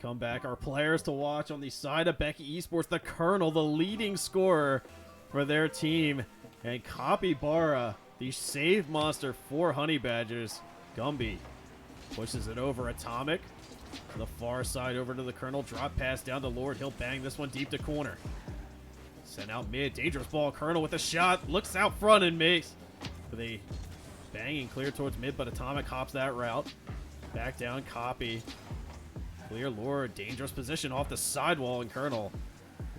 come back. Our players to watch on the side of Becky eSports, the Colonel, the leading scorer for their team. And Capybara, the save monster for Honey Badgers. Gumby pushes it over Atomic. To the far side over to the Colonel. Drop pass down to Lord. He'll bang this one deep to corner. Sent out mid. Dangerous ball. Colonel with a shot. Looks out front and makes with a banging clear towards mid, but Atomic hops that route. Back down. Copy. Clear Lord. Dangerous position off the sidewall, and Colonel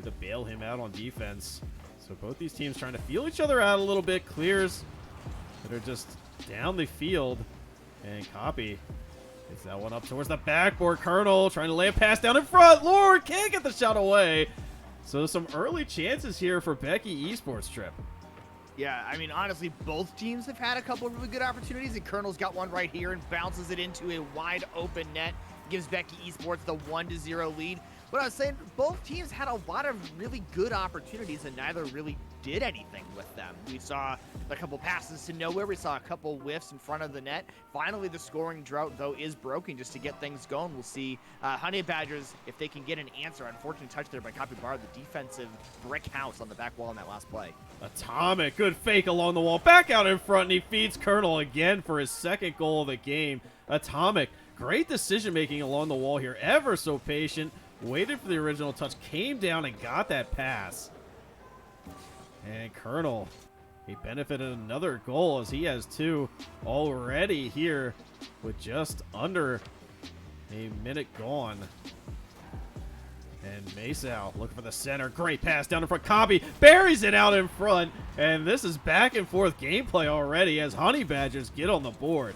to bail him out on defense. So both these teams trying to feel each other out a little bit. Clears that are just down the field. And Copy gets that one up towards the backboard. Colonel trying to lay a pass down in front. Lord can't get the shot away. So some early chances here for Becky eSports Trip. Yeah, I mean, honestly, both teams have had a couple of really good opportunities, and Colonel's got one right here and bounces it into a wide open net. Gives Becky eSports the 1-0 lead. But I was saying, both teams had a lot of really good opportunities, and neither really did anything with them. We saw a couple passes to nowhere. We saw a couple whiffs in front of the net. Finally, the scoring drought, though, is broken just to get things going. We'll see Honey Badgers, if they can get an answer. Unfortunate touch there by Capybara, the defensive brick house on the back wall in that last play. Atomic, good fake along the wall. Back out in front, and he feeds Colonel again for his second goal of the game. Atomic, great decision-making along the wall here. Ever so patient. Waited for the original touch, came down and got that pass. And Colonel, he benefited another goal as he has two already here with just under a minute gone. And Masao looking for the center. Great pass down in front. Copy buries it out in front. And this is back and forth gameplay already as Honey Badgers get on the board.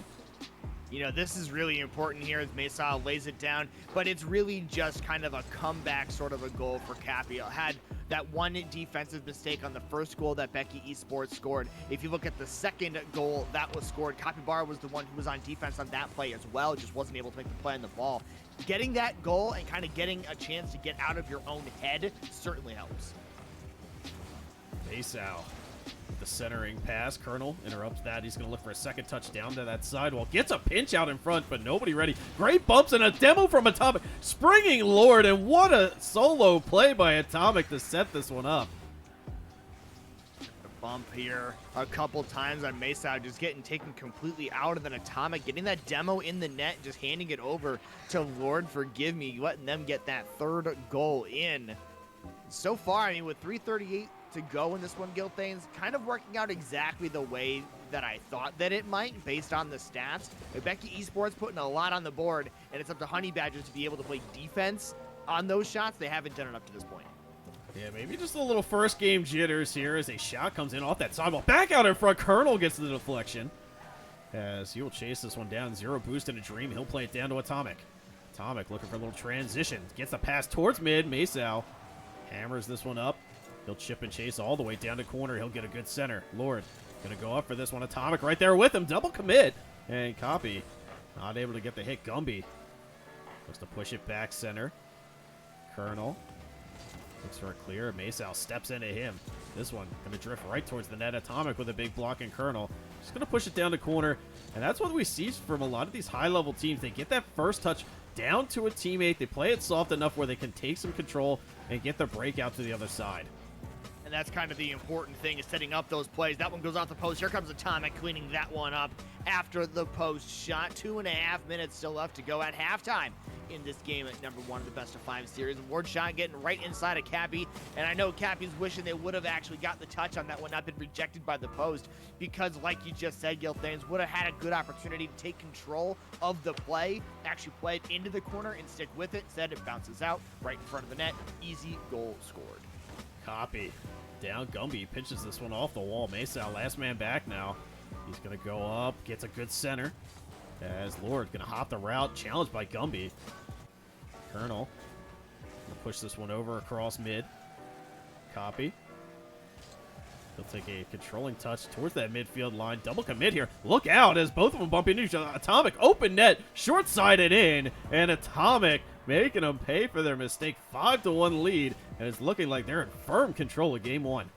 You know, this is really important here as Mesa lays it down, but it's really just kind of a comeback sort of a goal for Cappy. Had that one defensive mistake on the first goal that Becky eSports scored. If you look at the second goal that was scored, Capybara was the one who was on defense on that play as well, just wasn't able to make the play on the ball. Getting that goal and kind of getting a chance to get out of your own head certainly helps. Masao. The centering pass. Colonel interrupts that. He's going to look for a second touchdown to that sidewall. Gets a pinch out in front, but nobody ready. Great bumps and a demo from Atomic. Springing Lord, and what a solo play by Atomic to set this one up. A bump here a couple times on Mesa, just getting taken completely out, and then Atomic getting that demo in the net, just handing it over to Lord Forgive Me, letting them get that third goal in. So far, I mean, with 3:38 to go in this one, Gilthane's kind of working out exactly the way that I thought that it might based on the stats. But Becky eSports putting a lot on the board, and it's up to Honey Badgers to be able to play defense on those shots. They haven't done it up to this point. Yeah, maybe just a little first game jitters here as a shot comes in off that sidewall. Back out in front. Colonel gets the deflection as he will chase this one down. Zero boost in a dream. He'll play it down to Atomic. Atomic looking for a little transition. Gets the pass towards mid. Masao hammers this one up. He'll chip and chase all the way down to corner. He'll get a good center. Lord going to go up for this one. Atomic right there with him. Double commit. And Copy not able to get the hit. Gumby looks to push it back center. Colonel looks for a clear. Masao steps into him. This one going to drift right towards the net. Atomic with a big block, and Colonel just going to push it down to corner. And that's what we see from a lot of these high-level teams. They get that first touch down to a teammate. They play it soft enough where they can take some control and get the breakout to the other side. And that's kind of the important thing, is setting up those plays. That one goes off the post. Here comes Atomic cleaning that one up after the post shot. 2.5 minutes still left to go at halftime in this game at number 1 of the best-of-5 series. Ward shot getting right inside of Cappy, and I know Cappy's wishing they would have actually got the touch on that one, not been rejected by the post, because like you just said, Gilthanes would have had a good opportunity to take control of the play, actually play it into the corner and stick with it. Instead, it bounces out right in front of the net. Easy goal scored. Copy. Down Gumby pinches this one off the wall. Mesa, last man back now. He's going to go up, gets a good center. As Lord going to hop the route, challenged by Gumby. Colonel going to push this one over across mid. Copy. He'll take a controlling touch towards that midfield line. Double commit here. Look out as both of them bump into each other. Atomic open net, short-sided in, and Atomic making them pay for their mistake. 5-1 lead, and it's looking like they're in firm control of game 1.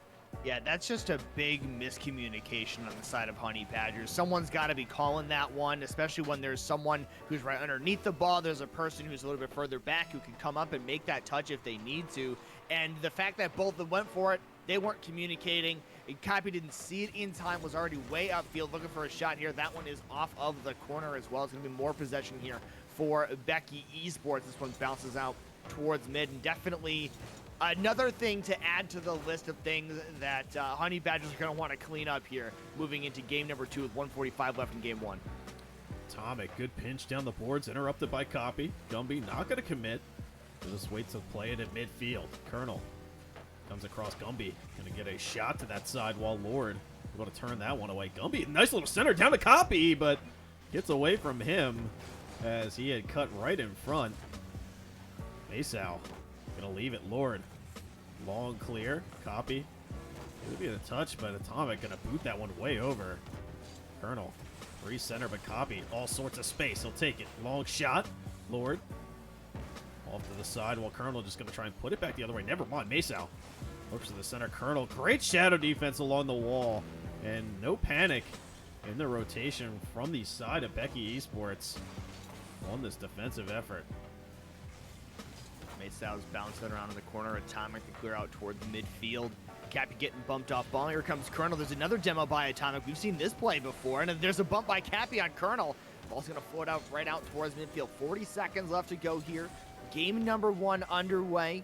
Yeah, that's just a big miscommunication on the side of Honey Badgers. Someone's got to be calling that one, especially when there's someone who's right underneath the ball. There's a person who's a little bit further back who can come up and make that touch if they need to. And the fact that both of them went for it, they weren't communicating. Copy didn't see it in time, was already way upfield looking for a shot here. That one is off of the corner as well. It's going to be more possession here for Becky eSports. This one bounces out towards mid, and definitely another thing to add to the list of things that Honey Badgers are going to want to clean up here, moving into game number 2 with 1:45 left in game 1. Atomic, good pinch down the boards, interrupted by Copy. Gumby not going to commit. Just waits to play it at midfield. Colonel comes across Gumby. Going to get a shot to that side while Lord able to turn that one away. Gumby, nice little center down to Copy, but gets away from him as he had cut right in front. Masao going to leave it. Lord. Long clear. Copy. It'll be a touch, but Atomic going to boot that one way over. Colonel. Free center, but Copy. All sorts of space. He'll take it. Long shot. Lord. Off to the side while Colonel just going to try and put it back the other way. Never mind. Masao looks to the center. Colonel. Great shadow defense along the wall. And no panic in the rotation from the side of Becky eSports on this defensive effort. Masao's bouncing around in the corner. Atomic to clear out towards midfield. Cappy getting bumped off ball. Here comes Colonel. There's another demo by Atomic. We've seen this play before. And there's a bump by Cappy on Colonel. Ball's going to float out right out towards midfield. 40 seconds left to go here. Game number 1 underway.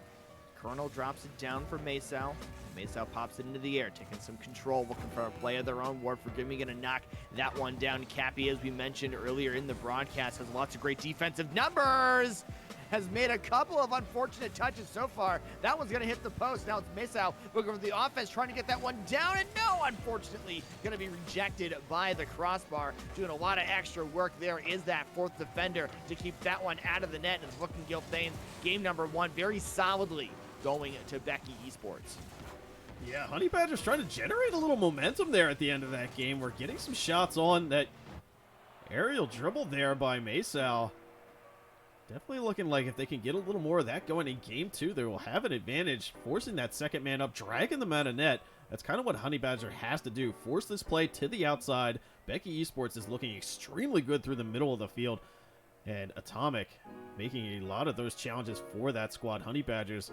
Colonel drops it down for Masao. Masao pops it into the air, taking some control, looking for a play of their own. Ward forgive me, going to knock that one down. Cappy, as we mentioned earlier in the broadcast, has lots of great defensive numbers. Has made a couple of unfortunate touches so far. That one's going to hit the post. Now it's Masao looking for the offense, trying to get that one down. And no, unfortunately, going to be rejected by the crossbar. Doing a lot of extra work there is that 4th defender to keep that one out of the net. And it's looking Gilthane, game number 1, very solidly going to Becky eSports. Yeah, Honey Badger's trying to generate a little momentum there at the end of that game. We're getting some shots on that aerial dribble there by Masao. Definitely looking like if they can get a little more of that going in game 2, they will have an advantage, forcing that second man up, dragging them out of net. That's kind of what Honey Badger has to do. Force this play to the outside. Becky eSports is looking extremely good through the middle of the field. And Atomic making a lot of those challenges for that squad. Honey Badgers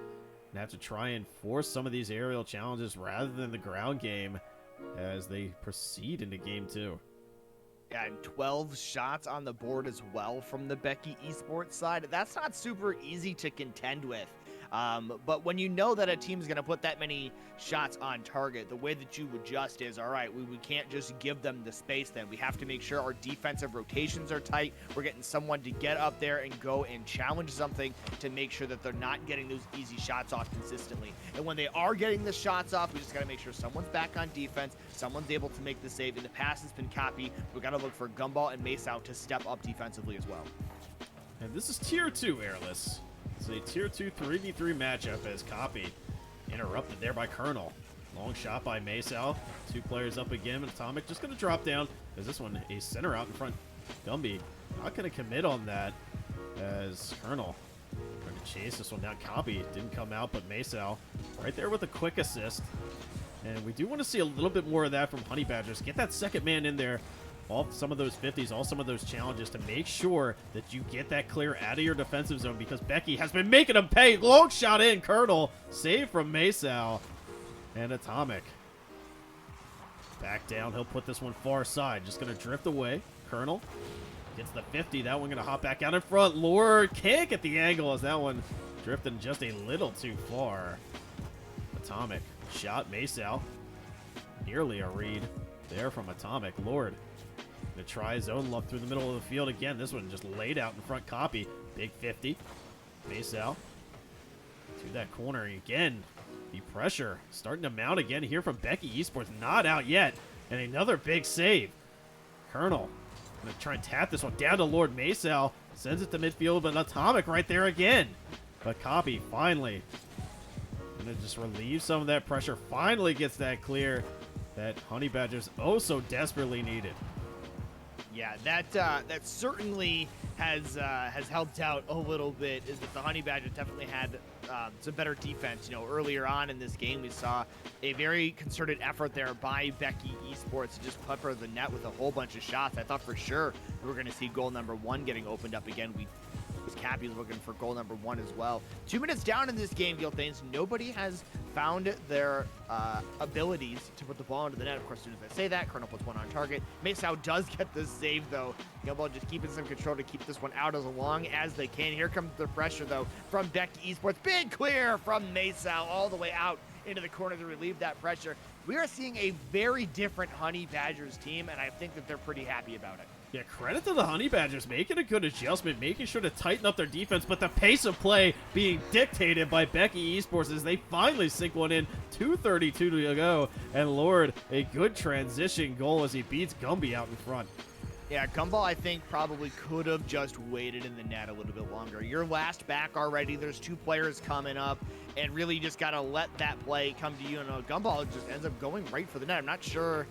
have to try and force some of these aerial challenges rather than the ground game as they proceed into game 2. And 12 shots on the board as well from the Becky eSports side. That's not super easy to contend with. But when you know that a team's going to put that many shots on target, the way that you adjust is, all right, we can't just give them the space then. We have to make sure our defensive rotations are tight. We're getting someone to get up there and go and challenge something to make sure that they're not getting those easy shots off consistently. And when they are getting the shots off, we just got to make sure someone's back on defense, someone's able to make the save. In the past, it's been Copy. We've got to look for Gumball and Masao to step up defensively as well. And this is Tier 2 Airless. It's a Tier 2 3v3 matchup as Copy interrupted there by Colonel. Long shot by Masao. 2 players up again. Atomic just going to drop down. As this one, a center out in front. Gumby not going to commit on that as Colonel trying to chase this one down. Copy didn't come out, but Masao right there with a quick assist. And we do want to see a little bit more of that from Honey Badgers. Get that second man in there. All some of those 50s, all some of those challenges to make sure that you get that clear out of your defensive zone because Becky has been making them pay. Long shot in. Colonel. Save from Masao. And Atomic. Back down. He'll put this one far side. Just going to drift away. Colonel gets the 50. That one going to hop back out in front. Lord can't get the angle as that one drifting just a little too far. Atomic. Shot Masao. Nearly a read there from Atomic. Lord. To try his own luck through the middle of the field again. This one just laid out in front. Copy. Big 50. Masao to that corner again. The pressure starting to mount again here from Becky eSports. Not out yet. And another big save. Colonel going to try and tap this one down to Lord. Masao sends it to midfield, but Atomic right there again. But Copy finally going to just relieve some of that pressure. Finally gets that clear that Honey Badgers oh so desperately needed. Yeah, that certainly has helped out a little bit. Is that the Honey Badgers definitely had some better defense. Earlier on in this game, we saw a very concerted effort there by Becky eSports to just pepper the net with a whole bunch of shots. I thought for sure we were going to see goal number 1 getting opened up again. Cappy's looking for goal number 1 as well. 2 minutes down in this game, Gilthanes. Nobody has found their abilities to put the ball into the net. Of course, as soon as I say that, Colonel puts one on target. Maysau does get the save, though. Gumball just keeping some control to keep this one out as long as they can. Here comes the pressure, though, from Becky eSports. Big clear from Maysau all the way out into the corner to relieve that pressure. We are seeing a very different Honey Badgers team, and I think that they're pretty happy about it. Yeah, credit to the Honey Badgers making a good adjustment, making sure to tighten up their defense, but the pace of play being dictated by Becky eSports as they finally sink one in. 2:32 to go, and Lord, a good transition goal as he beats Gumby out in front. Yeah, Gumball, I think, probably could have just waited in the net a little bit longer. You're last back already. There's 2 players coming up, and really you just got to let that play come to you. And Gumball just ends up going right for the net. I'm not sure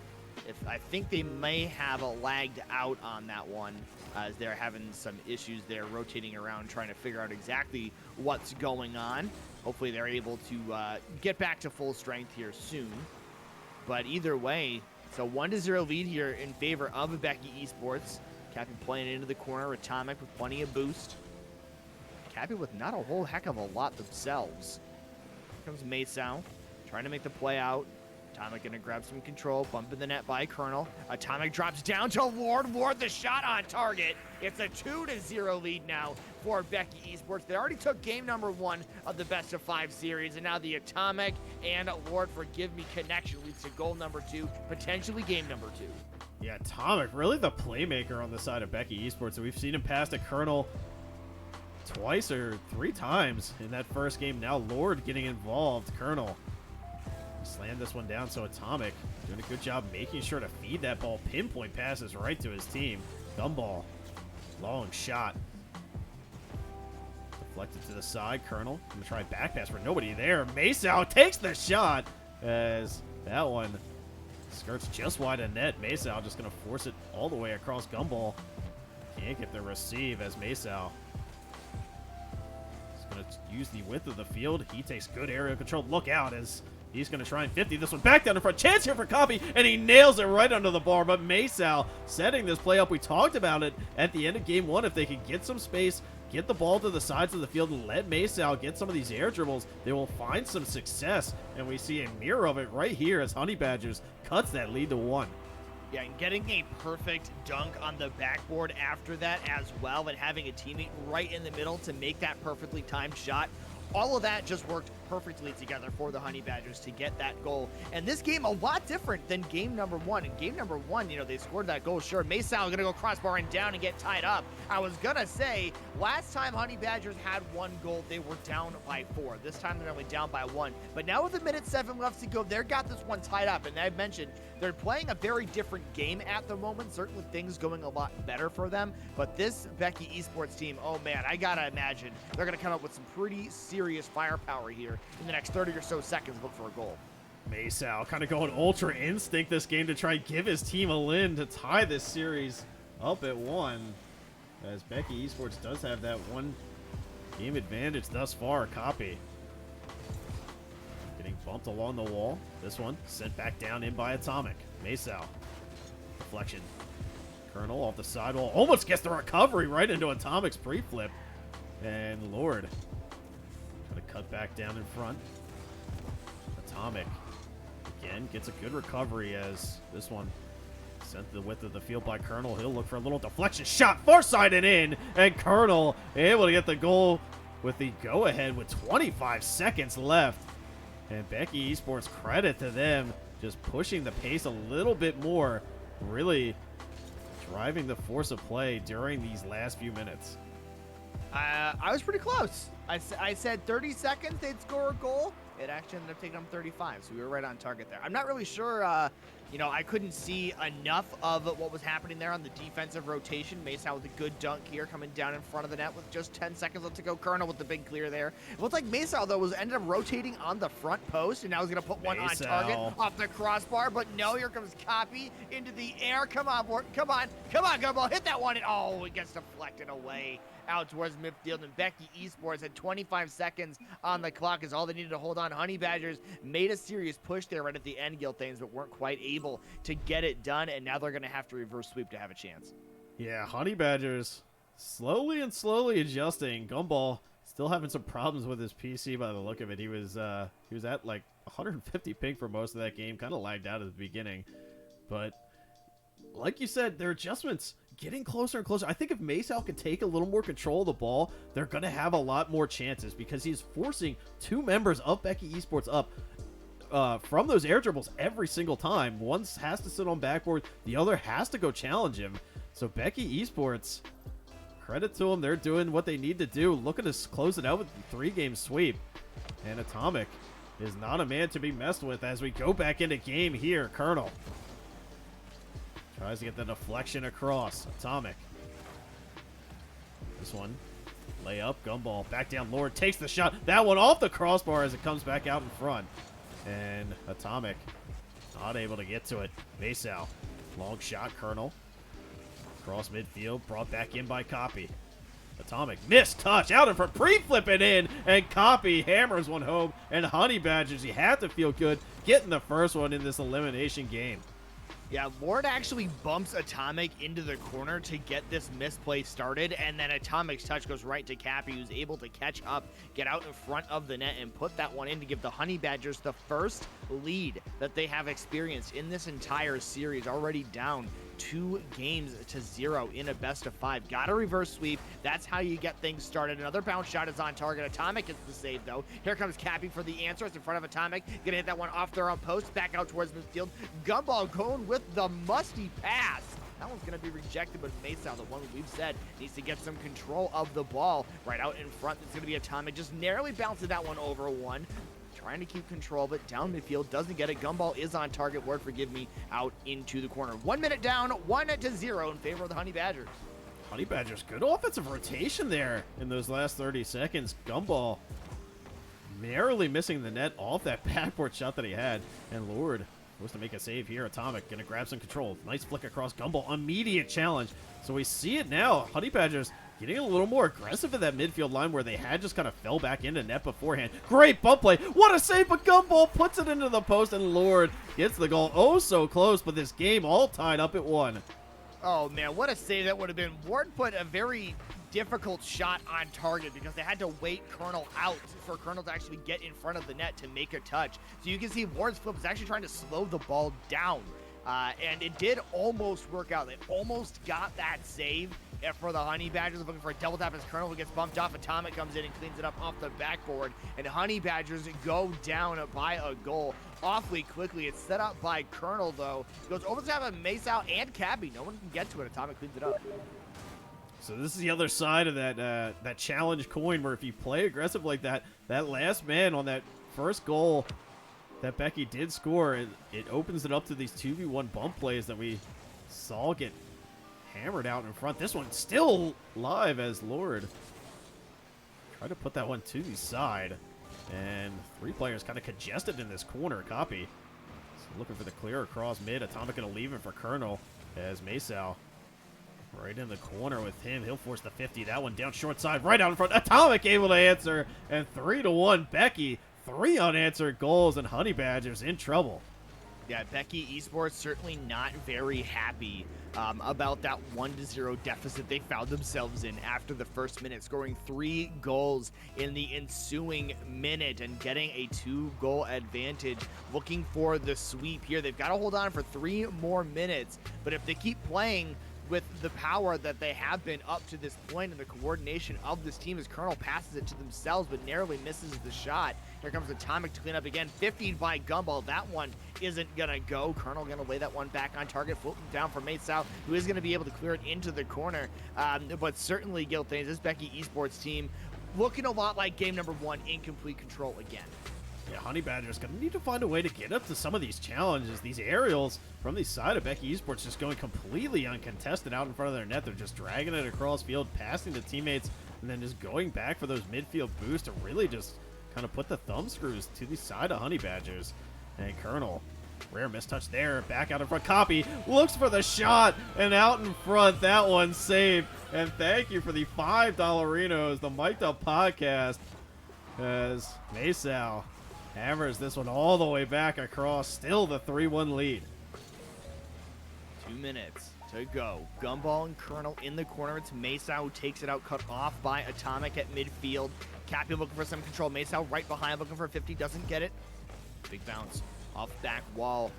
if I think they may have lagged out on that one as they're having some issues there rotating around trying to figure out exactly what's going on. Hopefully they're able to get back to full strength here soon. But either way, it's a 1-0 lead here in favor of Becky eSports. Cappy playing into the corner. Atomic with plenty of boost. Cappy with not a whole heck of a lot themselves. Here comes Maysau trying to make the play out. Atomic gonna grab some control, bump in the net by Colonel. Atomic drops down to Ward. Ward the shot on target. It's a 2-0 lead now for Becky eSports. They already took game number 1 of the best of 5 series, and now the Atomic and Ward Forgive Me connection leads to goal number 2, potentially game number 2. Yeah, Atomic, really the playmaker on the side of Becky eSports. So we've seen him pass to Colonel twice or 3 times in that first game. Now Lord getting involved. Colonel slammed this one down, so Atomic doing a good job making sure to feed that ball. Pinpoint passes right to his team. Gumball, long shot. Deflected to the side. Colonel gonna try back pass for nobody there. Maysau takes the shot as that one skirts just wide of net. Maysau just gonna force it all the way across Gumball. Can't get the receive as Maysau is gonna use the width of the field. He takes good aerial control. Look out as he's going to try and 50 this one back down in front. Chance here for Copy, and he nails it right under the bar. But Maysau setting this play up. We talked about it at the end of game 1. If they could get some space, get the ball to the sides of the field, and let Maysau get some of these air dribbles, they will find some success. And we see a mirror of it right here as Honey Badgers cuts that lead to 1. Yeah, and getting a perfect dunk on the backboard after that as well, and having a teammate right in the middle to make that perfectly timed shot. All of that just worked perfectly together for the Honey Badgers to get that goal. And this game, a lot different than game number 1. In game number 1, they scored that goal. Sure, Maysau going to go crossbar and down and get tied up. I was going to say, last time Honey Badgers had 1 goal, they were down by 4. This time they're only down by 1. But now with 1:07 left to go, they've got this one tied up. And I mentioned they're playing a very different game at the moment. Certainly things going a lot better for them. But this Becky eSports team, oh man, I got to imagine they're going to come up with some pretty serious firepower here in the next 30 or so seconds. Look for a goal. Maysau kind of going ultra instinct this game to try and give his team a win to tie this series up at 1. As Becky eSports does have that 1 game advantage thus far. Copy getting bumped along the wall. This one sent back down in by Atomic. Maysau. Deflection. Colonel off the sidewall. Almost gets the recovery right into Atomic's pre-flip. And Lord trying to cut back down in front. Atomic again gets a good recovery as this one sent the width of the field by Colonel. He'll look for a little deflection shot, far-sided in, and Colonel able to get the goal with the go-ahead with 25 seconds left. And Becky eSports, credit to them, just pushing the pace a little bit more, really driving the force of play during these last few minutes. I was pretty close. I said 30 seconds they'd score a goal. It actually ended up taking them 35, so we were right on target there. I'm not really sure You know, I couldn't see enough of what was happening there on the defensive rotation. Mesa with a good dunk here, coming down in front of the net with just 10 seconds left to go. Colonel with the big clear there. It looks like Mesa, though, ended up rotating on the front post, and now he's going to put one on target off the crossbar. But no, here comes Copy into the air. Come on, come on, Gumball, hit that one. And oh, it gets deflected away out towards midfield, and Becky eSports had 25 seconds on the clock is all they needed to hold on. Honey Badgers made a serious push there right at the end, Guild Thanes, but weren't quite able to get it done, and now they're going to have to reverse sweep to have a chance. Yeah, Honey Badgers slowly adjusting. Gumball still having some problems with his PC by the look of it. He was at like 150 ping for most of that game, kind of lagged out at the beginning, but like you said, their adjustments getting closer and closer. I think if Maysal could take a little more control of the ball, they're going to have a lot more chances because he's forcing two members of Becky eSports up from those air dribbles every single time. One has to sit on backboard, the other has to go challenge him. So Becky eSports, credit to them, they're doing what they need to do, looking to close it out with a 3-game sweep. And Atomic is not a man to be messed with as we go back into game here. Colonel tries to get the deflection across. Atomic. This one. Layup. Gumball. Back down. Lord takes the shot. That one off the crossbar as it comes back out in front. And Atomic not able to get to it. Maysal. Long shot. Colonel. Cross midfield. Brought back in by Copy. Atomic. Missed touch. Out in front. Pre-flipping in. And Copy hammers one home. And Honey Badgers, you have to feel good getting the first one in this elimination game. Yeah, Lord actually bumps Atomic into the corner to get this misplay started, and then Atomic's touch goes right to Cappy, who's able to catch up, get out in front of the net, and put that one in to give the Honey Badgers the first lead that they have experienced in this entire series, already down 2-0 in a best-of-5. Got a reverse sweep. That's how you get things started. Another bounce shot is on target. Atomic gets the save, though. Here comes Cappy for the answer. It's in front of Atomic. Gonna hit that one off their own post. Back out towards midfield. Gumball going with the musty pass. That one's going to be rejected, but Mesa, the one we've said, needs to get some control of the ball. Right out in front, it's going to be Atomic. Just narrowly bounces that one over one. Trying to keep control, but down midfield, doesn't get it. Gumball is on target, Lord forgive me, out into the corner. 1 minute down, 1-0 in favor of the Honey Badgers. Honey Badgers, good offensive rotation there in those last 30 seconds. Gumball narrowly missing the net off that backboard shot that he had. And Lord supposed to make a save here. Atomic gonna grab some control. Nice flick across Gumball. Immediate challenge. So we see it now. Honey Badgers getting a little more aggressive in that midfield line where they had just kind of fell back into net beforehand. Great bump play. What a save, but Gumball puts it into the post, and Lord gets the goal. Oh, so close, but this game all tied up at 1. Oh, man, what a save that would have been. Ward put a very difficult shot on target because they had to wait Colonel out for Colonel to actually get in front of the net to make a touch. So you can see Ward's flip is actually trying to slow the ball down. And it did almost work out. They almost got that save. And for the Honey Badgers, looking for a double tap as Colonel, who gets bumped off. Atomic comes in and cleans it up off the backboard. And Honey Badgers go down by a goal awfully quickly. It's set up by Colonel, though. Goes over the top of Maysal and Cappy. No one can get to it. Atomic cleans it up. So this is the other side of that challenge coin, where if you play aggressive like that, that last man on that first goal that Becky did score, it opens it up to these 2v1 bump plays that we saw get hammered out in front. This one still live as Lord try to put that one to the side, and 3 players kind of congested in this corner. Copy so looking for the clear across mid. Atomic gonna leave it for Colonel as Maysal right in the corner with him. He'll force the 50. That one down short side, right out in front. Atomic able to answer, and 3-1 Becky. 3 unanswered goals, and Honey Badgers in trouble. Yeah, Becky eSports certainly not very happy about that 1-0 deficit they found themselves in after the first minute, scoring 3 goals in the ensuing minute and getting a 2-goal advantage. Looking for the sweep here. They've got to hold on for 3 more minutes, but if they keep playing with the power that they have been up to this point and the coordination of this team, as Colonel passes it to themselves but narrowly misses the shot. Here comes Atomic to clean up again. 50 by Gumball. That one isn't going to go. Colonel going to lay that one back on target. Floating down for Maysal, who is going to be able to clear it into the corner. But certainly, Guild Thanes, this Becky eSports team looking a lot like game number 1, in complete control again. Yeah, Honey Badger's going to need to find a way to get up to some of these challenges. These aerials from the side of Becky eSports just going completely uncontested out in front of their net. They're just dragging it across field, passing to teammates, and then just going back for those midfield boosts to really just kind of put the thumb screws to the side of Honey Badgers. And Colonel, rare mistouch there, back out in front. Copy looks for the shot, and out in front, that one saved. And thank you for the $5 the Mic'd Up podcast, as Maysal hammers this one all the way back across. Still the 3-1 lead. 2 minutes to go. Gumball and Colonel in the corner. It's Maysal who takes it out, cut off by Atomic at midfield. Cappy looking for some control. Maysal right behind, looking for a 50, doesn't get it. Big bounce off back wall.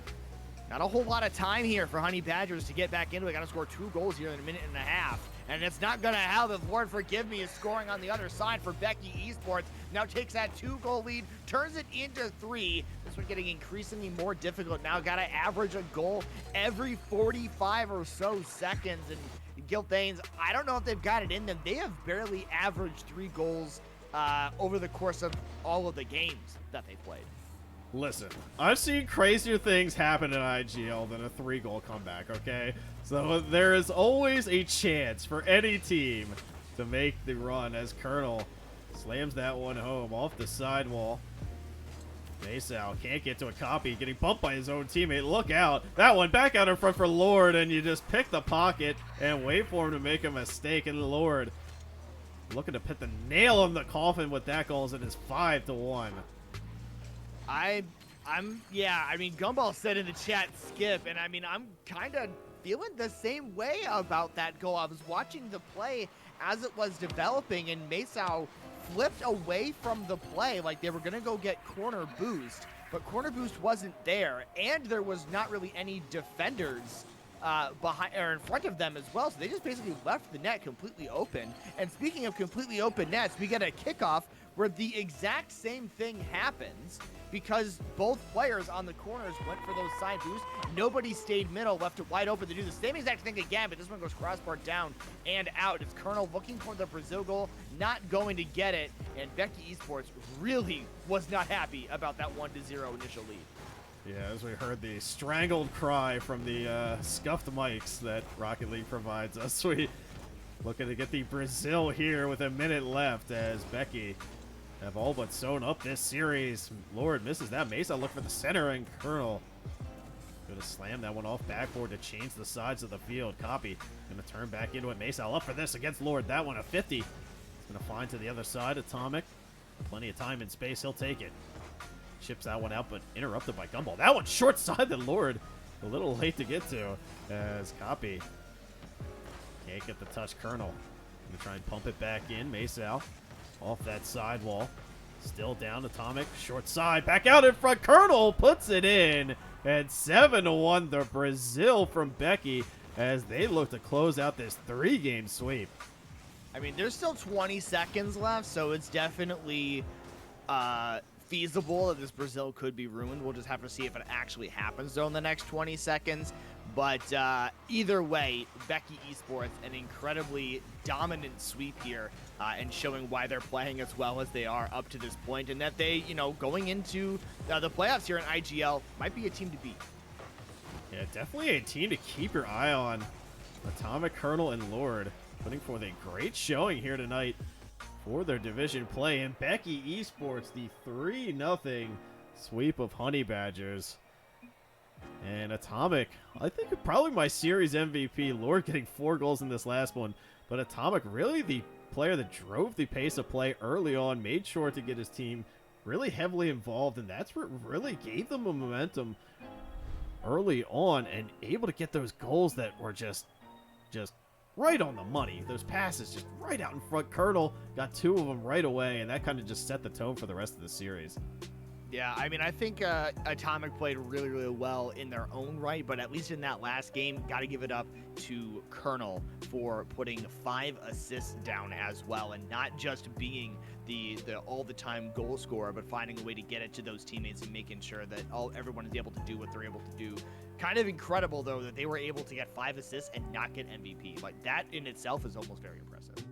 Not a whole lot of time here for Honey Badgers to get back into it. Got to score 2 goals here in a minute and a half. And it's not going to help if Lord Forgive Me is scoring on the other side for Becky eSports. Now takes that 2-goal lead, turns it into 3. This one getting increasingly more difficult now. Got to average a goal every 45 or so seconds. And Gilthanes, I don't know if they've got it in them. They have barely averaged 3 goals over the course of all of the games that they played. Listen, I've seen crazier things happen in IGL than a 3-goal comeback, okay? So there is always a chance for any team to make the run, as Colonel slams that one home off the sidewall. Maysal can't get to a copy, getting bumped by his own teammate. Look out. That one back out in front for Lord, and you just pick the pocket and wait for him to make a mistake. And Lord looking to put the nail in the coffin with that goal, as it is 5-1. Yeah, I mean, Gumball said in the chat, skip, and I mean, I'm kind of feeling the same way about that goal. I was watching the play as it was developing, and Maysal flipped away from the play like they were going to go get corner boost, but corner boost wasn't there, and there was not really any defenders behind or in front of them as well, so they just basically left the net completely open. And speaking of completely open nets, we get a kickoff where the exact same thing happens, because both players on the corners went for those side boosts. Nobody stayed middle, left it wide open to do the same exact thing again, but this one goes crossbar down and out. It's Colonel looking for the Brazil goal, not going to get it, and Becky eSports really was not happy about that 1-0 initial lead. Yeah, as we heard the strangled cry from the scuffed mics that Rocket League provides us, we looking to get the Brazil here with a minute left, as Becky have all but sewn up this series. Lord misses that. Maysal look for the center, and Colonel gonna slam that one off backboard to change the sides of the field. Copy gonna turn back into it. Maysal up for this against Lord. That one a 50. He's gonna find to the other side. Atomic, plenty of time and space. He'll take it. Chips that one out, but interrupted by Gumball. That one short side than Lord. A little late to get to, as Copy can't get the touch. Colonel gonna try and pump it back in. Maysal off that sidewall. Still down. Atomic. Short side. Back out in front. Colonel puts it in. And 7-1 the Brazil from Becky, as they look to close out this 3-game sweep. I mean, there's still 20 seconds left, so it's definitely feasible that this Brazil could be ruined. We'll just have to see if it actually happens though in the next 20 seconds. But either way, Becky eSports, an incredibly dominant sweep here, and showing why they're playing as well as they are up to this point, and that they, you know, going into the playoffs here in IGL, might be a team to beat. Yeah, definitely a team to keep your eye on. Atomic, Colonel, and Lord putting forth a great showing here tonight for their division play. And Becky eSports, the 3-0 sweep of Honey Badgers. And Atomic, I think probably my series MVP. Lord getting 4 goals in this last one, but Atomic really the player that drove the pace of play early on, made sure to get his team really heavily involved, and that's what really gave them a momentum early on, and able to get those goals that were just right on the money. Those passes just right out in front. Colonel got 2 of them right away, and that kind of just set the tone for the rest of the series. Yeah, I mean, I think Atomic played really, really well in their own right, but at least in that last game, got to give it up to Colonel for putting 5 assists down as well, and not just being the all-the-time goal scorer, but finding a way to get it to those teammates and making sure that everyone is able to do what they're able to do. Kind of incredible, though, that they were able to get 5 assists and not get MVP. Like, that in itself is almost very impressive.